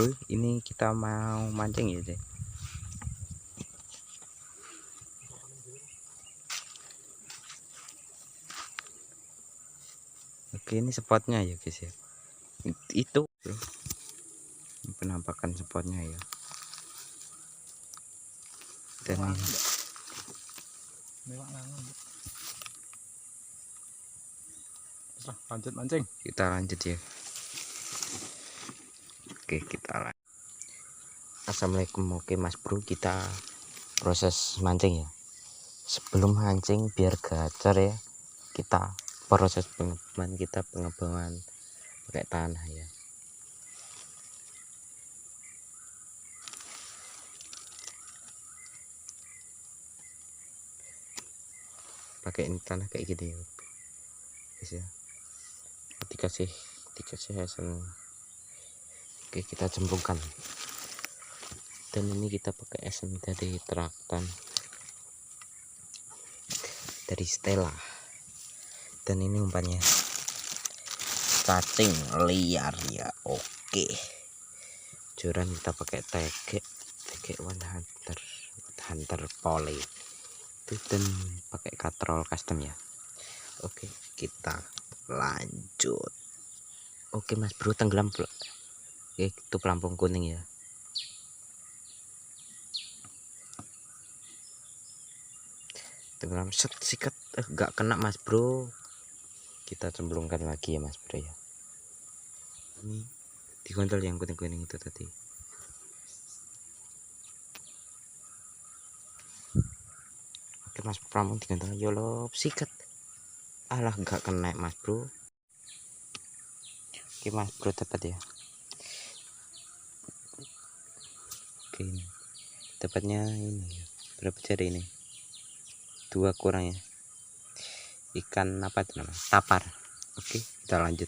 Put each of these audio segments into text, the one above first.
bro, ini kita mau mancing ya deh. Oke, ini spotnya ya guys ya. Itu bro, ini penampakan spotnya ya. Dan ini lanjut mancing. Kita lanjut ya. Oke, kita lanjut. Assalamualaikum. Oke mas bro, kita proses mancing ya. Sebelum mancing biar gacor ya, kita proses pengembangan pakai tanah ya. Pakai ini tanah kayak gini ya guys ya. Dikasih hasil. Oke, kita cemplungkan. Dan ini kita pakai esen dari Traktan, dari Stella. Dan ini umpannya cacing liar ya. Oke, joran kita pakai tegek 100 poly itu, dan pakai katrol custom ya. Oke, kita lanjut. Oke mas bro, tenggelam bro. Oke, itu pelampung kuning ya. Tenggelam set, sikat, nggak kena mas bro. Kita cemplungkan lagi ya mas bro ya. Ini dikontrol yang kuning-kuning itu tadi. Oke mas, pelampung dikontrol, yolo sikat. Alah, nggak kena mas bro. Oke mas bro, dapat ya. Oke, ini dapatnya ini ya. Berapa jari ini? 2 kurang ya. Ikan apa itu namanya? Tapar. Oke, kita lanjut.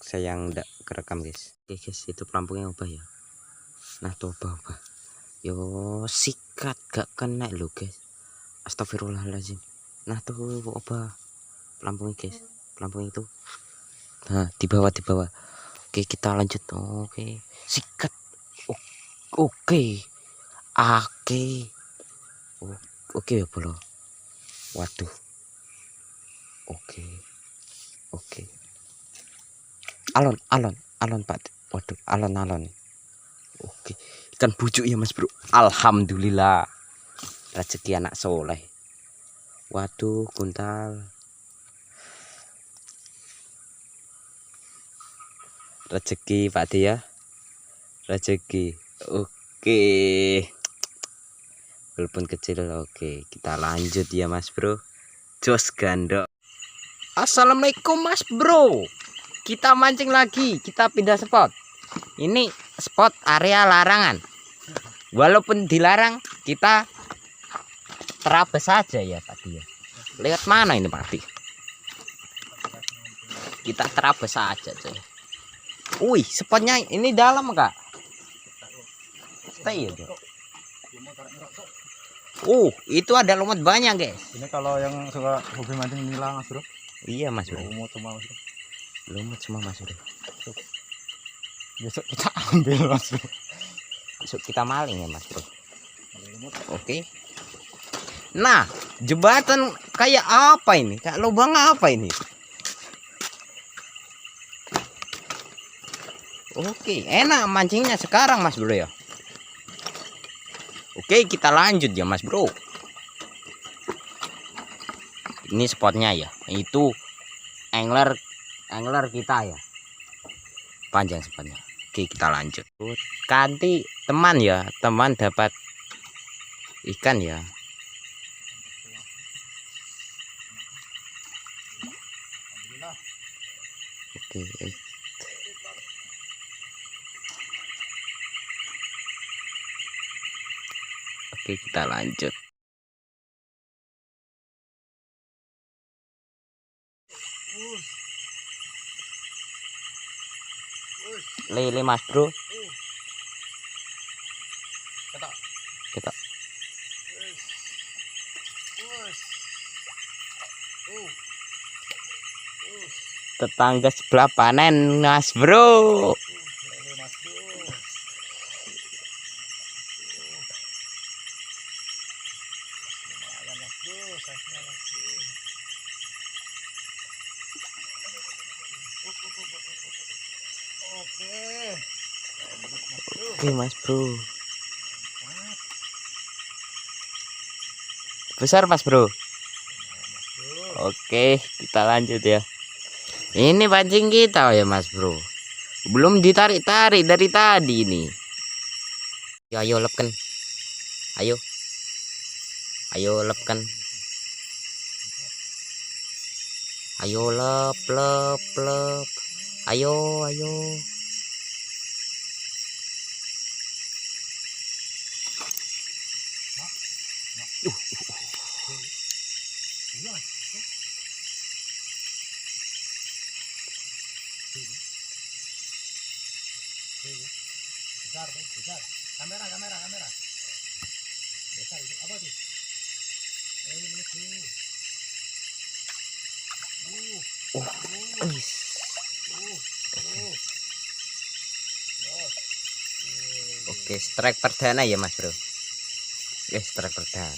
Saya yang enggak kerekam guys. Oke guys, itu pelampungnya ubah ya. Nah tuh ubah. Yo sikat, gak kena lo guys. Astagfirullahaladzim. Nah tuh ubah pelampungnya guys. Pelampung itu. Nah di bawah. Oke, kita lanjut. Oke, sikat. Oke. Oke ya bro. Waduh. Oke. Alon Pak. Waduh, alon. Oke, ikan bujuk ya mas bro. Alhamdulillah, rezeki anak soleh. Waduh, kuntal. Rezeki Pak De ya. Rezeki. Oke, walaupun kecil. Oke, kita lanjut ya mas bro. Jos gandok. Assalamualaikum mas bro. Kita mancing lagi. Kita pindah spot. Ini spot area larangan. Walaupun dilarang, kita terabas saja ya Pak Dia. Lihat mana ini Pak Di? Kita terabas saja coy. Wih, spotnya ini dalam kak. Stay ya. Itu ada lumut banyak guys. Ini kalau yang suka hobi mancing nila mas bro. Iya mas bro. Lumut semua mas bro. Lumut semua mas bro. Besok kita ambil mas bro. Besok kita maling ya mas bro. Oke. Nah, jembatan kayak apa ini? Kayak lubang apa ini? Oke, enak mancingnya sekarang mas bro ya. Oke, kita lanjut ya mas bro. Ini spotnya ya. Itu angler kita ya. Panjang spotnya. Oke, kita lanjut. Kanti teman ya, teman dapat ikan ya. Oke. Oke, kita lanjut. Lele mas bro. Kita. Tetangga sebelah panen mas bro. Oke mas bro, besar mas bro. Oke, kita lanjut ya. Ini pancing kita ya mas bro, belum ditarik-tarik dari tadi ini. Ya, ayo lepkan, ayo lepkan, ayo lep, ayo. Besar. Kamera. Besar itu apa tuh? Wis. Oke, strike perdana ya mas bro. Strike perdana.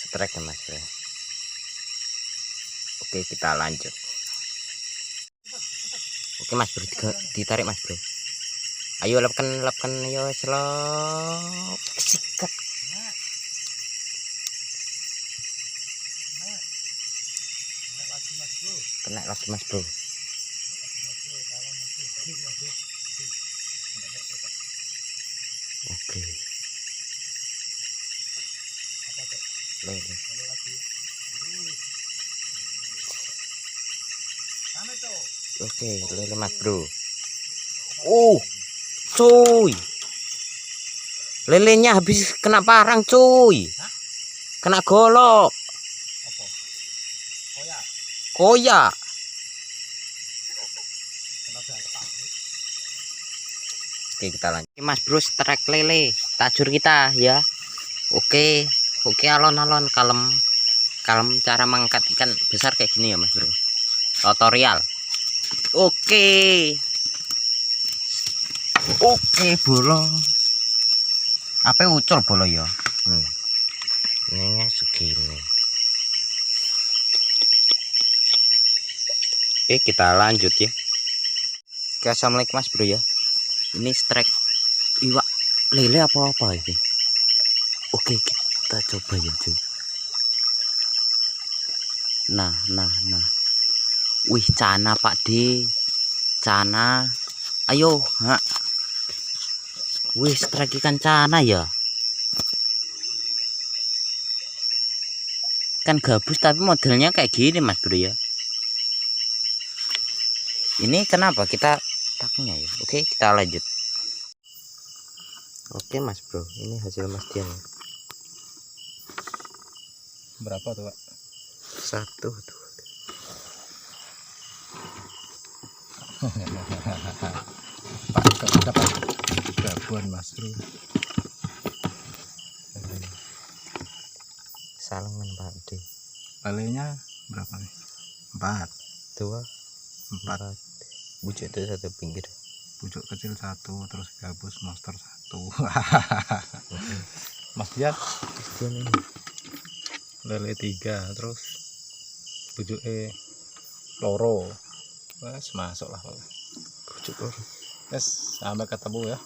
Strike ya mas bro. Oke, kita lanjut. Oke mas bro, ditarik mas bro. Ayo lepkan, ayo selop. Sikat. Kena lagi mas bro. Oke. Lele. Oke, lele mas bro. Cuy. Lelenya habis kena parang cuy. Kena golok. Koyak. Oke, kita lanjut. Mas bro, strike lele. Tajur kita ya. Oke, alon-alon kalem cara mengangkat ikan besar kayak gini ya mas bro. Tutorial. Oke, bolo. Apa ucul bolo ya? Ini segini. Oke, kita lanjut ya. Oke, assalamualaikum mas bro ya. Ini strike iwak lele apa ini? Oke, kita coba ya cuy. Nah. Wih, cana pak D, cana. Ayo, wih, strike ikan cana ya. Kan gabus tapi modelnya kayak gini mas bro ya. Ini kenapa kita taknya ya? Oke, kita lanjut. Oke mas bro, ini hasil mas Dian ya. Berapa tuh pak? 1 tuh. Pak dapat gabon mas bro. Salangan pak D. Lelenya berapa nih? 4. 4. Bujuk itu 1 pinggir. Pucuk kecil 1, terus gabus monster 1. Mas Dian ini lele 3, terus pucuk loro. Wes masuk lah. bujuk loro. Wes sampai ketemu ya.